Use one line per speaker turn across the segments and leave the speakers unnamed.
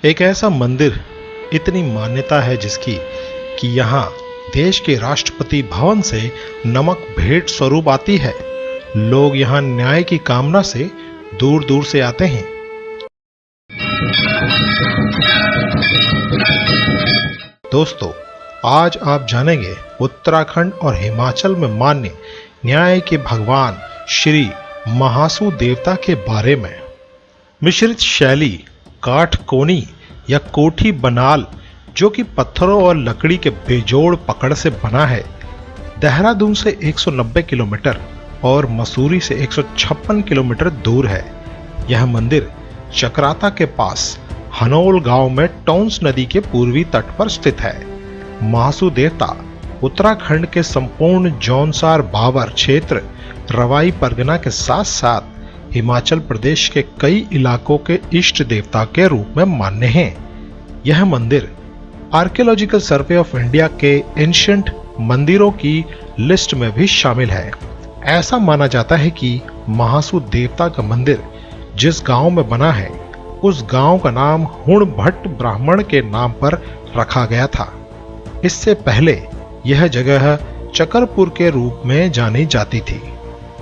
एक ऐसा मंदिर, इतनी मान्यता है जिसकी कि यहाँ देश के राष्ट्रपति भवन से नमक भेंट स्वरूप आती है। लोग यहाँ न्याय की कामना से दूर दूर से आते हैं। दोस्तों, आज आप जानेंगे उत्तराखंड और हिमाचल में मान्य न्याय के भगवान श्री महासू देवता के बारे में। मिश्रित शैली काठ कोनी या कोठी बनाल, जो कि पत्थरों और लकड़ी के बेजोड़ पकड़ से बना है, देहरादून से 190 किलोमीटर और मसूरी से 156 किलोमीटर दूर है। यह मंदिर चक्राता के पास हनोल गांव में टोंस नदी के पूर्वी तट पर स्थित है। महासू देवता उत्तराखंड के संपूर्ण जौनसार बावर क्षेत्र, रवाई परगना के साथ साथ हिमाचल प्रदेश के कई इलाकों के इष्ट देवता के रूप में मान्य हैं। यह मंदिर आर्कियोलॉजिकल सर्वे ऑफ इंडिया के एंशिएंट मंदिरों की लिस्ट में भी शामिल है। ऐसा माना जाता है कि महासू देवता का मंदिर जिस गांव में बना है, उस गांव का नाम हुण भट्ट ब्राह्मण के नाम पर रखा गया था। इससे पहले यह जगह चकरपुर के रूप में जानी जाती थी।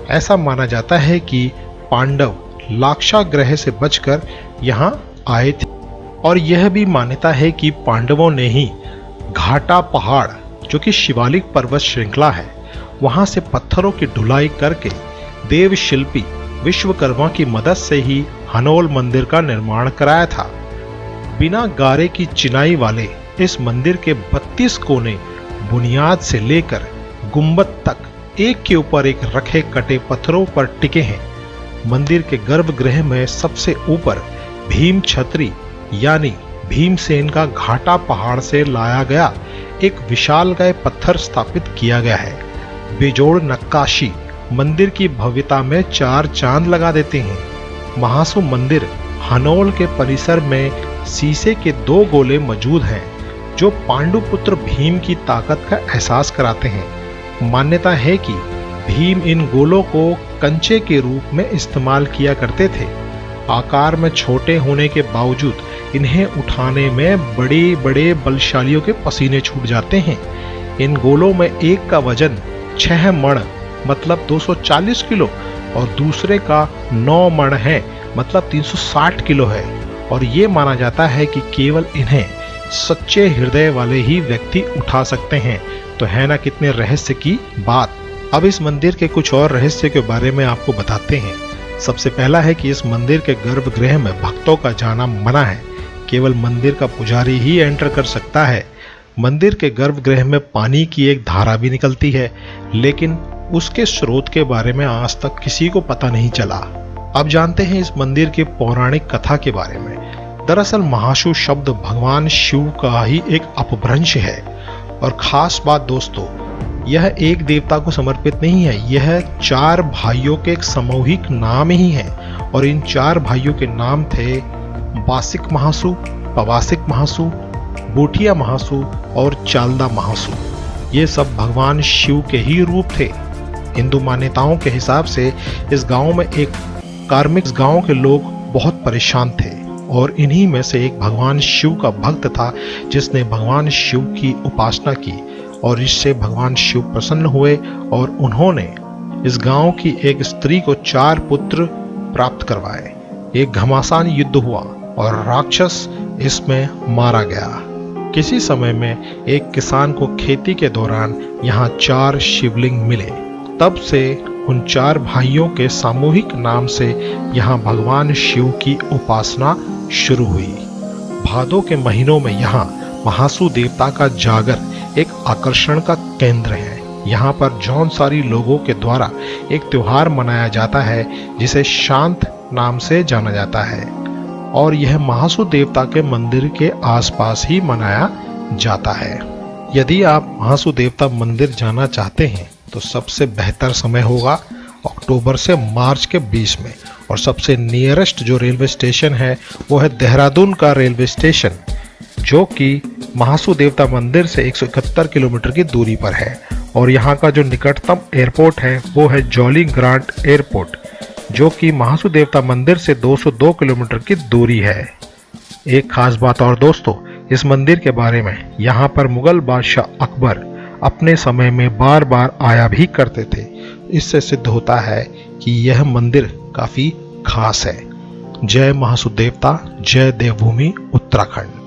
ऐसा माना जाता है कि पांडव लाक्षागृह से बचकर यहाँ आए थे और यह भी मान्यता है कि पांडवों ने ही घाटा पहाड़, जो कि शिवालिक पर्वत श्रृंखला है, वहां से पत्थरों की ढुलाई करके देव शिल्पी विश्वकर्मा की मदद से ही हनोल मंदिर का निर्माण कराया था। बिना गारे की चिनाई वाले इस मंदिर के 32 कोने बुनियाद से लेकर गुंबद तक एक के ऊपर एक रखे कटे पत्थरों पर टिके हैं। मंदिर के गर्भगृह में सबसे ऊपर भीम छतरी यानी भीमसेन का घाटा पहाड़ से लाया गया एक विशालकाय पत्थर स्थापित किया गया है। बेजोड़ नक्काशी मंदिर की भव्यता में 4 चांद लगा देते हैं। महासू मंदिर हनोल के परिसर में शीशे के 2 गोले मौजूद हैं, जो पांडुपुत्र भीम की ताकत का एहसास कराते हैं। मान्यता है कि भीम इन गोलों को कंचे के रूप में इस्तेमाल किया करते थे। आकार में छोटे होने के बावजूद इन्हें उठाने में बड़े बड़े बलशालियों के पसीने छूट जाते हैं। इन गोलों में एक का वजन 6 मण मतलब 240 किलो और दूसरे का 9 मण है मतलब 360 किलो है। और ये माना जाता है कि केवल इन्हें सच्चे हृदय वाले ही व्यक्ति उठा सकते हैं। तो है ना कितने रहस्य की बात। अब इस मंदिर के कुछ और रहस्य के बारे में आपको बताते हैं। सबसे पहला है कि इस मंदिर के गर्भगृह में भक्तों का जाना मना है। केवल मंदिर का पुजारी ही एंटर कर सकता है। मंदिर के गर्भगृह में पानी की एक धारा भी निकलती है, लेकिन उसके स्रोत के बारे में आज तक किसी को पता नहीं चला। अब जानते हैं इस मंदिर की पौराणिक कथा के बारे में। दरअसल महासू शब्द भगवान शिव का ही एक अपभ्रंश है। और खास बात दोस्तों, यह एक देवता को समर्पित नहीं है, यह 4 भाइयों के एक सामूहिक नाम ही है। और इन 4 भाइयों के नाम थे बासिक महासू, पवासिक महासू, बूटिया महासू और चालदा महासू। ये सब भगवान शिव के ही रूप थे। हिंदू मान्यताओं के हिसाब से इस गांव में एक कार्मिक गांव के लोग बहुत परेशान थे और इन्हीं में से एक भगवान शिव का भक्त था, जिसने भगवान शिव की उपासना की और इससे भगवान शिव प्रसन्न हुए और उन्होंने इस गांव की एक स्त्री को 4 पुत्र प्राप्त करवाए। एक घमासान युद्ध हुआ और राक्षस इसमें मारा गया। किसी समय में एक किसान को खेती के दौरान यहाँ 4 शिवलिंग मिले। तब से उन 4 भाइयों के सामूहिक नाम से यहाँ भगवान शिव की उपासना शुरू हुई। भादों के महीनों में यहाँ महासू देवता का जागर एक आकर्षण का केंद्र है। यहाँ पर जौनसारी लोगों के द्वारा एक त्योहार मनाया जाता है जिसे शांत नाम से जाना जाता है और यह महासू देवता के मंदिर के आसपास ही मनाया जाता है। यदि आप महासू देवता मंदिर जाना चाहते हैं तो सबसे बेहतर समय होगा अक्टूबर से मार्च के 20 में। और सबसे नियरेस्ट जो रेलवे स्टेशन है वो है देहरादून का रेलवे स्टेशन, जो कि महासू देवता मंदिर से 171 किलोमीटर की दूरी पर है। और यहाँ का जो निकटतम एयरपोर्ट है वो है जॉली ग्रांट एयरपोर्ट, जो कि महासू देवता मंदिर से 202 किलोमीटर की दूरी है। एक खास बात और दोस्तों, इस मंदिर के बारे में यहाँ पर मुगल बादशाह अकबर अपने समय में बार बार आया भी करते थे। इससे सिद्ध होता है कि यह मंदिर काफी खास है। जय महासू देवता, जय देवभूमि उत्तराखंड।